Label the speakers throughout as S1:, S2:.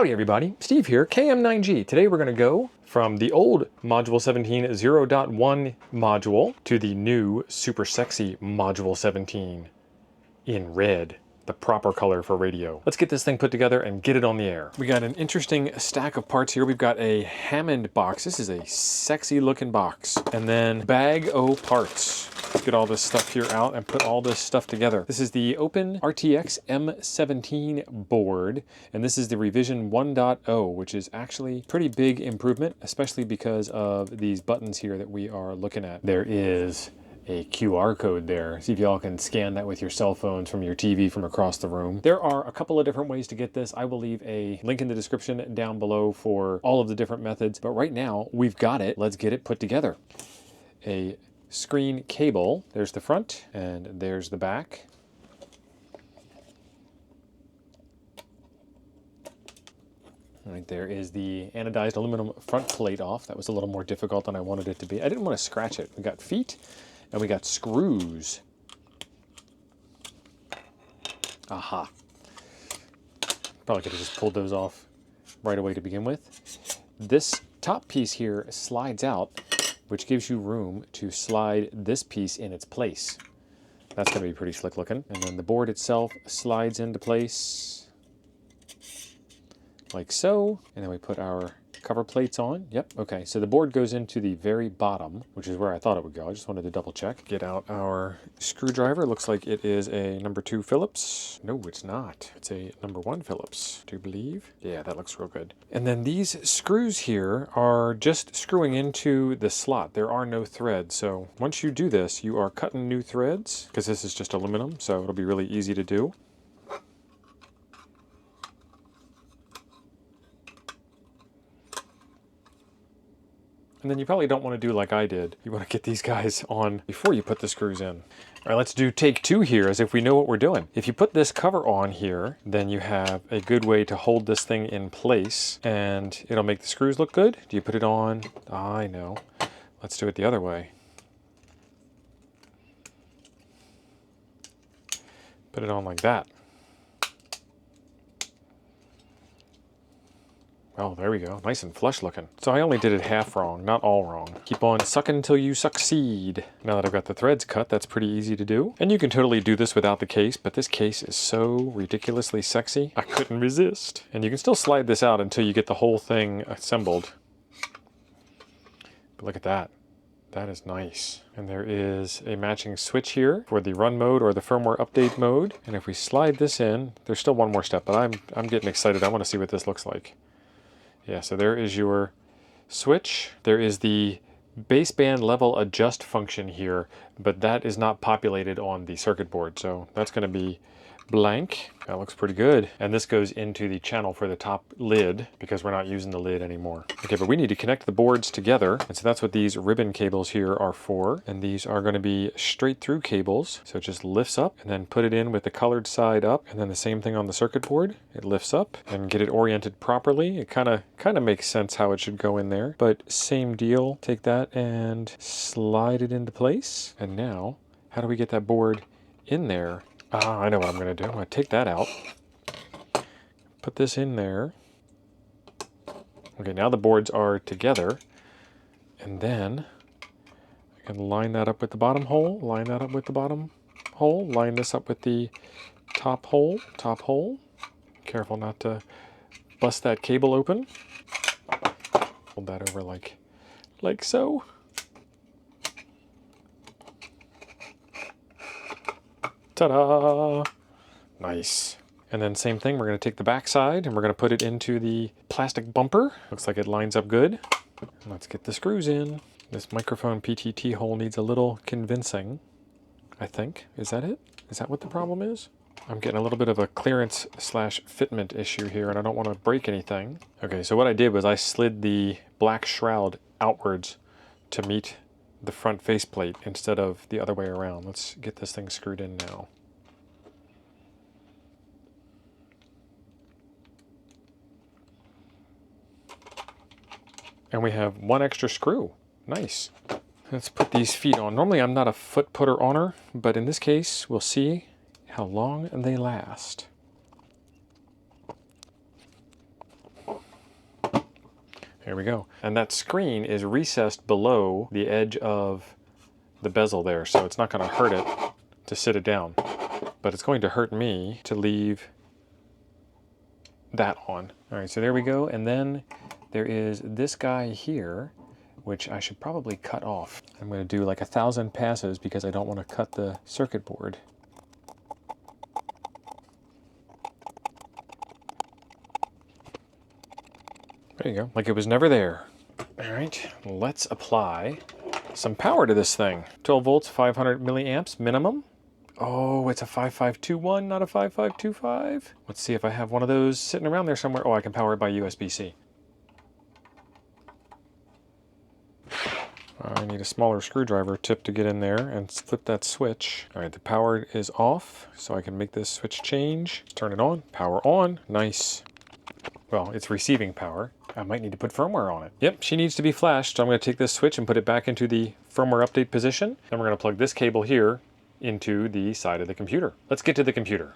S1: Howdy everybody, Steve here, KM9G. Today we're going to go from the old Module 17 0.1 module to the new super sexy Module 17 in red, the proper color for radio. Let's get this thing put together and get it on the air. We got an interesting stack of parts here. We've got a Hammond box. This is a sexy looking box. And then bag o' parts. Let's get all this stuff here out and put all this stuff together. This is the Open RTX M17 board, and this is the revision 1.0, which is actually pretty big improvement, especially because of these buttons here that we are looking at. There is a QR code there. See if y'all can scan that with your cell phones from your TV from across the room. There are a couple of different ways to get this. I will leave a link in the description down below for all of the different methods, but right now we've got it. Let's get it put together. A screen cable, there's the front and there's the back. All right, there is the anodized aluminum front plate off. That was a little more difficult than I wanted it to be. I didn't want to scratch it. We got feet and we got screws. Aha. Probably could have just pulled those off right away to begin with. This top piece here slides out, which gives you room to slide this piece in its place. That's going to be pretty slick looking. And then the board itself slides into place like so. And then we put our cover plates on. Yep, okay. So the board goes into the very bottom, which is where I thought it would go. I just wanted to double check. Get out our screwdriver. Looks like it is a number 2 Phillips. No, it's not. It's a number 1 Phillips, do you believe? Yeah, that looks real good. And then these screws here are just screwing into the slot. There are no threads. So once you do this, you are cutting new threads because this is just aluminum. So it'll be really easy to do. And then you probably don't want to do like I did. You want to get these guys on before you put the screws in. All right, let's do take 2 here as if we know what we're doing. If you put this cover on here, then you have a good way to hold this thing in place and it'll make the screws look good. Do you put it on? I know. Let's do it the other way. Put it on like that. Oh, there we go. Nice and flush looking. So I only did it half wrong, not all wrong. Keep on sucking until you succeed. Now that I've got the threads cut, that's pretty easy to do. And you can totally do this without the case, but this case is so ridiculously sexy. I couldn't resist. And you can still slide this out until you get the whole thing assembled. But look at that. That is nice. And there is a matching switch here for the run mode or the firmware update mode. And if we slide this in, there's still one more step, but I'm getting excited. I want to see what this looks like. Yeah, so there is your switch. There is the baseband level adjust function here, but that is not populated on the circuit board. So that's going to be blank. That looks pretty good. And this goes into the channel for the top lid because we're not using the lid anymore. Okay, but we need to connect the boards together. And so that's what these ribbon cables here are for. And these are going to be straight through cables. So it just lifts up and then put it in with the colored side up. And then the same thing on the circuit board. It lifts up and get it oriented properly. It kind of makes sense how it should go in there. But same deal. Take that and slide it into place. And now, how do we get that board in there? I know what I'm going to do. I'm going to take that out, put this in there. Okay, now the boards are together. And then I can line that up with the bottom hole, line that up with the bottom hole, line this up with the top hole. Careful not to bust that cable open. Hold that over like so. Ta-da! Nice. And then same thing, we're going to take the back side and we're going to put it into the plastic bumper. Looks like it lines up good. Let's get the screws in. This microphone PTT hole needs a little convincing, I think. Is that it? Is that what the problem is? I'm getting a little bit of a clearance / fitment issue here and I don't want to break anything. Okay, so what I did was I slid the black shroud outwards to meet the front faceplate instead of the other way around. Let's get this thing screwed in now. And we have one extra screw. Nice. Let's put these feet on. Normally I'm not a foot putter oner, but in this case we'll see how long they last. There we go. And that screen is recessed below the edge of the bezel there, so it's not going to hurt it to sit it down. But it's going to hurt me to leave that on. All right, so there we go. And then there is this guy here, which I should probably cut off. I'm going to do like 1,000 passes because I don't want to cut the circuit board. There you go, like it was never there. All right, let's apply some power to this thing. 12 volts, 500 milliamps minimum. Oh, it's a 5521, not a 5525. Let's see if I have one of those sitting around there somewhere. Oh, I can power it by USB-C. I need a smaller screwdriver tip to get in there and flip that switch. All right, the power is off, so I can make this switch change. Turn it on, power on, nice. Well, it's receiving power. I might need to put firmware on it. Yep, she needs to be flashed, so I'm going to take this switch and put it back into the firmware update position. Then we're going to plug this cable here into the side of the computer. Let's get to the computer.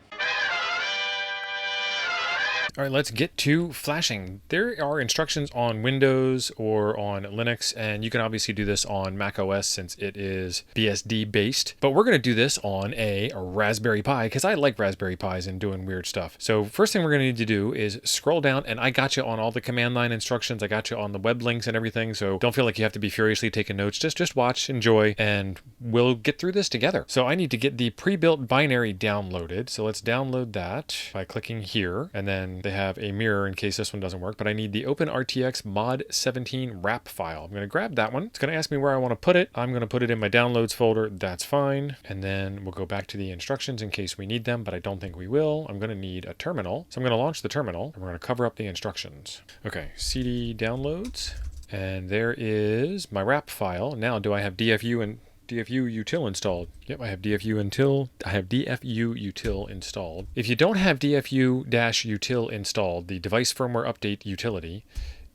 S1: All right, let's get to flashing. There are instructions on Windows or on Linux, and you can obviously do this on Mac OS since it is BSD based. But we're going to do this on a Raspberry Pi because I like Raspberry Pis and doing weird stuff. So first thing we're going to need to do is scroll down, and I got you on all the command line instructions. I got you on the web links and everything, so don't feel like you have to be furiously taking notes. Just watch, enjoy, and we'll get through this together. So I need to get the pre-built binary downloaded. So let's download that by clicking here, and then they have a mirror in case this one doesn't work, but I need the OpenRTX Mod 17 wrap file. I'm going to grab that one. It's going to ask me where I want to put it. I'm going to put it in my downloads folder. That's fine. And then we'll go back to the instructions in case we need them, but I don't think we will. I'm going to need a terminal. So I'm going to launch the terminal and we're going to cover up the instructions. Okay, CD downloads. And there is my wrap file. Now, do I have DFU and DFU util installed? Yep, I have DFU util installed. If you don't have DFU-util installed, the device firmware update utility,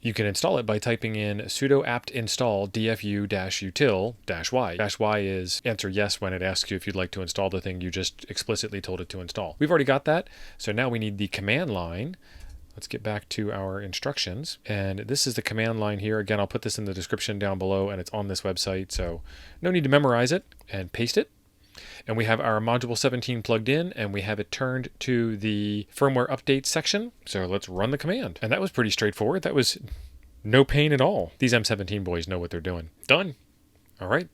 S1: you can install it by typing in sudo apt install dfu-util-y. -y is answer yes when it asks you if you'd like to install the thing you just explicitly told it to install. We've already got that, so now we need the command line. Let's get back to our instructions. And this is the command line here. Again, I'll put this in the description down below, and it's on this website, so no need to memorize it, and paste it. And we have our module 17 plugged in, and we have it turned to the firmware update section. So let's run the command. And that was pretty straightforward. That was no pain at all. These M17 boys know what they're doing. Done. All right.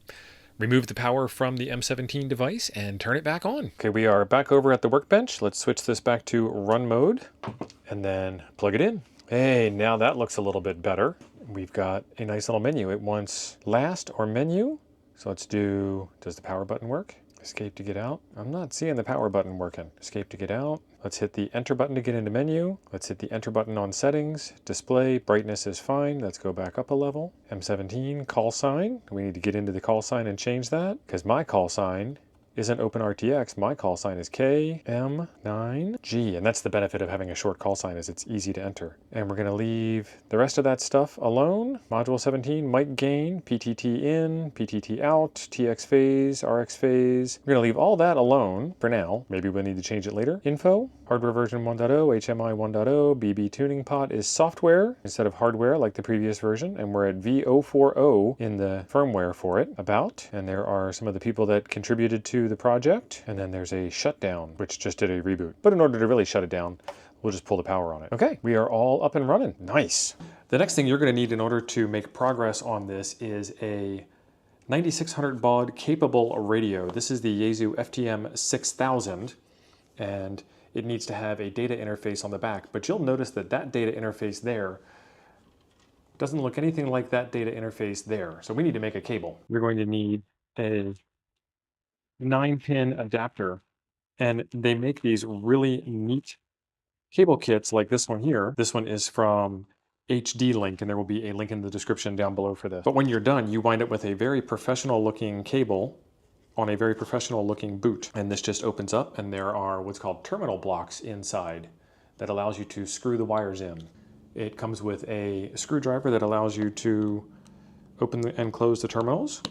S1: Remove the power from the M17 device and turn it back on. Okay, we are back over at the workbench. Let's switch this back to run mode and then plug it in. Hey, now that looks a little bit better. We've got a nice little menu. It wants last or menu. So let's do, does the power button work? Escape to get out. I'm not seeing the power button working. Escape to get out. Let's hit the enter button to get into menu. Let's hit the enter button on settings. Display, brightness is fine. Let's go back up a level. M17, call sign. We need to get into the call sign and change that because my call sign isn't OpenRTX. My call sign is KM9G, and that's the benefit of having a short call sign is it's easy to enter. And we're going to leave the rest of that stuff alone. Module 17, mic gain, PTT in, PTT out, TX phase, RX phase. We're going to leave all that alone for now. Maybe we'll need to change it later. Info, hardware version 1.0, HMI 1.0, BB tuning pot is software instead of hardware like the previous version, and we're at V040 in the firmware for it. About, and there are some of the people that contributed to the project, and then there's a shutdown, which just did a reboot. But in order to really shut it down, we'll just pull the power on it. Okay, we are all up and running. Nice. The next thing you're going to need in order to make progress on this is a 9600 baud capable radio. This is the Yaesu FTM-6000, and it needs to have a data interface on the back, but you'll notice that that data interface there doesn't look anything like that data interface there. So we need to make a cable. You're going to need a 9-pin adapter, and they make these really neat cable kits like this one here. This one is from HD Link, and there will be a link in the description down below for this. But when you're done, you wind up with a very professional looking cable on a very professional looking boot. And this just opens up, and there are what's called terminal blocks inside that allows you to screw the wires in. It comes with a screwdriver that allows you to open and close the terminals.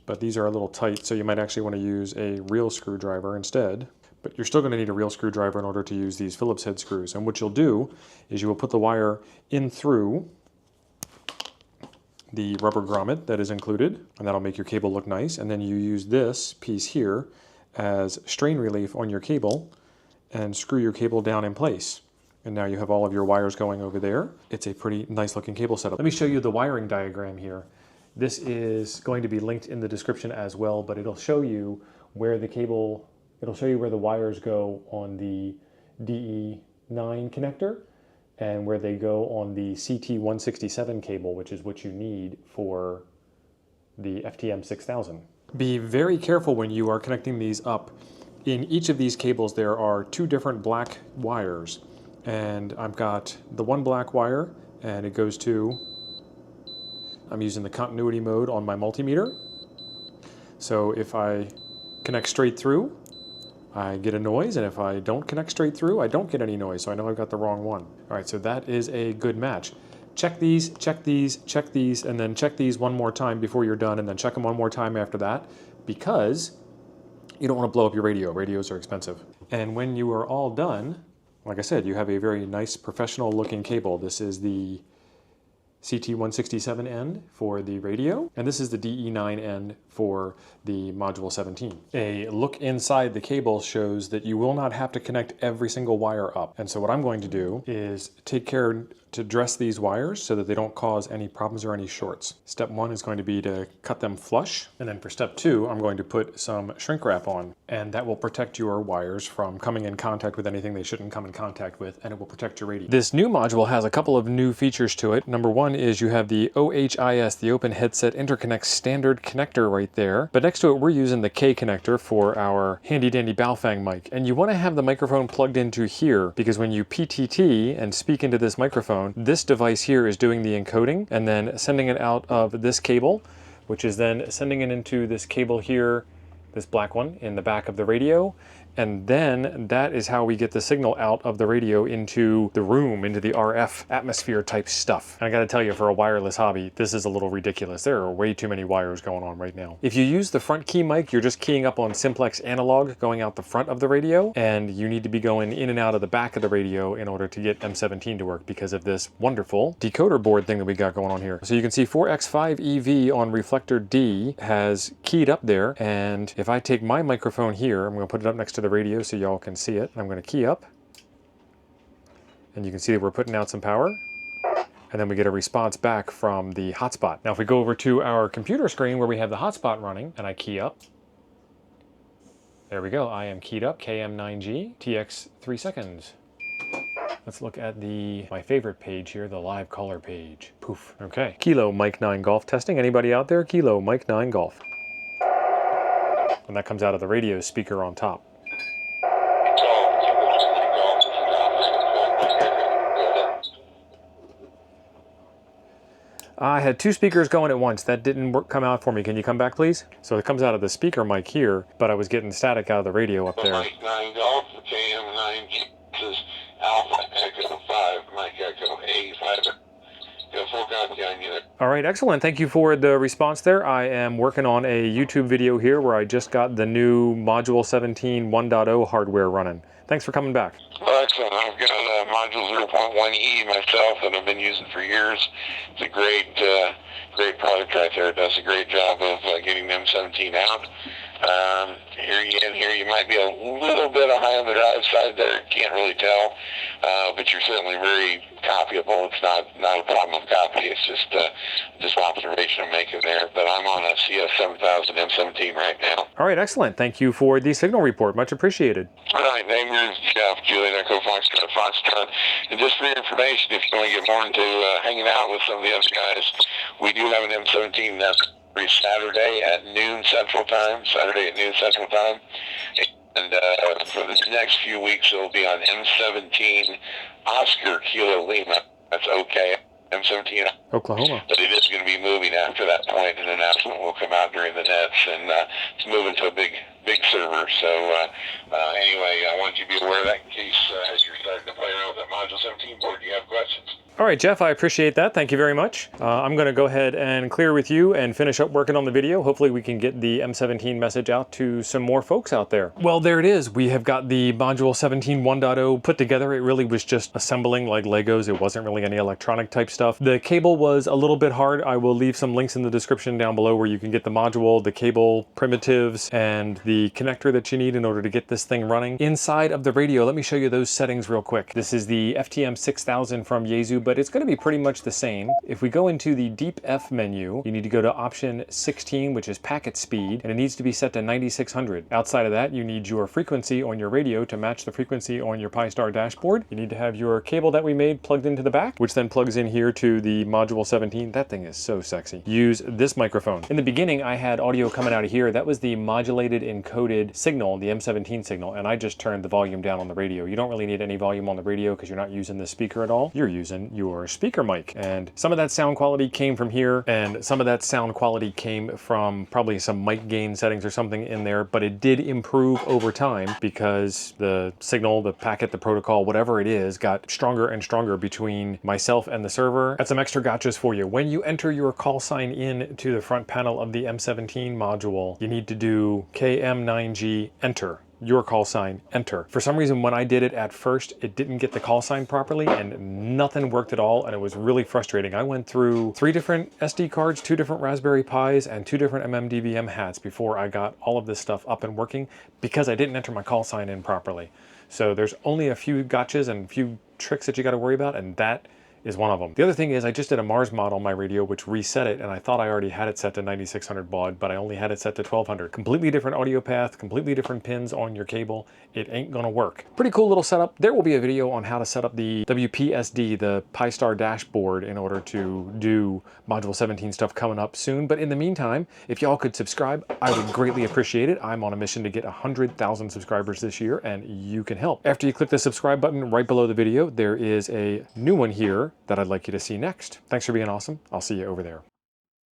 S1: But these are a little tight, so you might actually want to use a real screwdriver instead. But you're still going to need a real screwdriver in order to use these Phillips head screws. And what you'll do is you will put the wire in through the rubber grommet that is included, and that'll make your cable look nice. And then you use this piece here as strain relief on your cable and screw your cable down in place. And now you have all of your wires going over there. It's a pretty nice looking cable setup. Let me show you the wiring diagram here. This is going to be linked in the description as well, but it'll show you where the cable, it'll show you where the wires go on the DE9 connector and where they go on the CT-167 cable, which is what you need for the FTM-6000. Be very careful when you are connecting these up. In each of these cables there are two different black wires, and I've got the one black wire and it goes to, I'm using the continuity mode on my multimeter. So if I connect straight through, I get a noise, and if I don't connect straight through, I don't get any noise, so I know I've got the wrong one. All right, so that is a good match. Check these, check these, check these, and then check these one more time before you're done, and then check them one more time after that, because you don't want to blow up your radio. Radios are expensive. And when you are all done, like I said, you have a very nice professional looking cable. This is the CT-167 end for the radio, and this is the DE9 end for the Module 17. A look inside the cable shows that you will not have to connect every single wire up. And so what I'm going to do is take care to dress these wires so that they don't cause any problems or any shorts. Step one is going to be to cut them flush, and then for step two, I'm going to put some shrink wrap on, and that will protect your wires from coming in contact with anything they shouldn't come in contact with, and it will protect your radio. This new module has a couple of new features to it. Number one is you have the OHIS, the Open Headset Interconnect standard connector right there, but next to it we're using the K connector for our handy dandy Baofeng mic, and you want to have the microphone plugged into here because when you PTT and speak into this microphone, this device here is doing the encoding and then sending it out of this cable, which is then sending it into this cable here, this black one in the back of the radio, and then that is how we get the signal out of the radio into the room, into the RF atmosphere type stuff. And I gotta tell you, for a wireless hobby, this is a little ridiculous. There are way too many wires going on right now. If you use the front key mic, you're just keying up on simplex analog going out the front of the radio, and you need to be going in and out of the back of the radio in order to get M17 to work because of this wonderful decoder board thing that we got going on here. So you can see 4X5EV on reflector D has keyed up there, and if I take my microphone here, I'm gonna put it up next to the radio so y'all can see it. I'm going to key up, and you can see that we're putting out some power, and then we get a response back from the hotspot. Now if we go over to our computer screen where we have the hotspot running, and I key up, there we go, I am keyed up, KM9G, TX 3 seconds. Let's look at my favorite page here, the live caller page. Poof. Okay, Kilo Mike 9 Golf testing. Anybody out there? Kilo Mike 9 Golf. And that comes out of the radio speaker on top. I had two speakers going at once. That didn't come out for me. Can you come back, please? So it comes out of the speaker mic here, but I was getting static out of the radio up there.
S2: Mike 9 Golf, KM9G, this is Alpha Echo 5, Mike Echo 85. Full copy on you.
S1: All right, excellent. Thank you for the response there. I am working on a YouTube video here where I just got the new Module 17 1.0 hardware running. Thanks for coming back.
S2: Well, excellent. I've got a Module 0.1E myself that I've been using for years. It's a great product right there. It does a great job of getting the M17 out. Here you might be a little bit high on the drive side there. Can't really tell, but you're certainly very copyable. It's not a problem with copy. It's just observation I'm making there. But I'm on a CS7000 M17 right now.
S1: All right, excellent. Thank you for the signal report. Much appreciated.
S2: All right, name is Jeff, Juliet Echo Foxtrot. And just for your information, if you want to get more into hanging out with some of the other guys, we do have an M17 that's every Saturday at noon Central Time. And for the next few weeks, it'll be on M17 Oscar Kilo Lima. That's okay. M17
S1: Oklahoma.
S2: But it is going to be moving after that point. An announcement will come out during the nets, and it's moving to a big server. So anyway, I want you to be aware of that in case as you're starting to play around with that Module 17 board, you have questions.
S1: All right, Jeff, I appreciate that. Thank you very much. I'm going to go ahead and clear with you and finish up working on the video. Hopefully we can get the M17 message out to some more folks out there. Well, there it is. We have got the module 17 1.0 put together. It really was just assembling like Legos. It wasn't really any electronic type stuff. The cable was a little bit hard. I will leave some links in the description down below where you can get the module, the cable primitives, and the connector that you need in order to get this thing running. Inside of the radio, let me show you those settings real quick. This is the FTM-6000 from Yaesu, but it's going to be pretty much the same. If we go into the deep F menu, you need to go to option 16, which is packet speed, and it needs to be set to 9600. Outside of that, you need your frequency on your radio to match the frequency on your Pi-Star dashboard. You need to have your cable that we made plugged into the back, which then plugs in here to the module 17. That thing is so sexy. Use this microphone. In the beginning, I had audio coming out of here. That was the modulated encoded signal, the M17 signal, and I just turned the volume down on the radio. You don't really need any volume on the radio because you're not using the speaker at all. You're using your speaker mic, and some of that sound quality came from here, and some of that sound quality came from probably some mic gain settings or something in there, but it did improve over time because the signal, the packet, the protocol, whatever it is, got stronger and stronger between myself and the server. That's some extra gotchas for you. When you enter your call sign in to the front panel of the M17 module, you need to do KM9G enter. Your call sign, enter. For some reason, when I did it at first, it didn't get the call sign properly and nothing worked at all, and it was really frustrating. I went through 3 different SD cards, 2 different Raspberry Pis, and 2 different MMDVM hats before I got all of this stuff up and working because I didn't enter my call sign in properly. So there's only a few gotchas and a few tricks that you got to worry about, and that is one of them. The other thing is I just did a Mars mod on my radio, which reset it, and I thought I already had it set to 9600 baud, but I only had it set to 1200. Completely different audio path, completely different pins on your cable. It ain't gonna work. Pretty cool little setup. There will be a video on how to set up the WPSD, the Pi-Star dashboard, in order to do module 17 stuff coming up soon. But in the meantime, if y'all could subscribe, I would greatly appreciate it. I'm on a mission to get 100,000 subscribers this year, and you can help. After you click the subscribe button right below the video, there is a new one here that I'd like you to see next. Thanks for being awesome. I'll see you over there.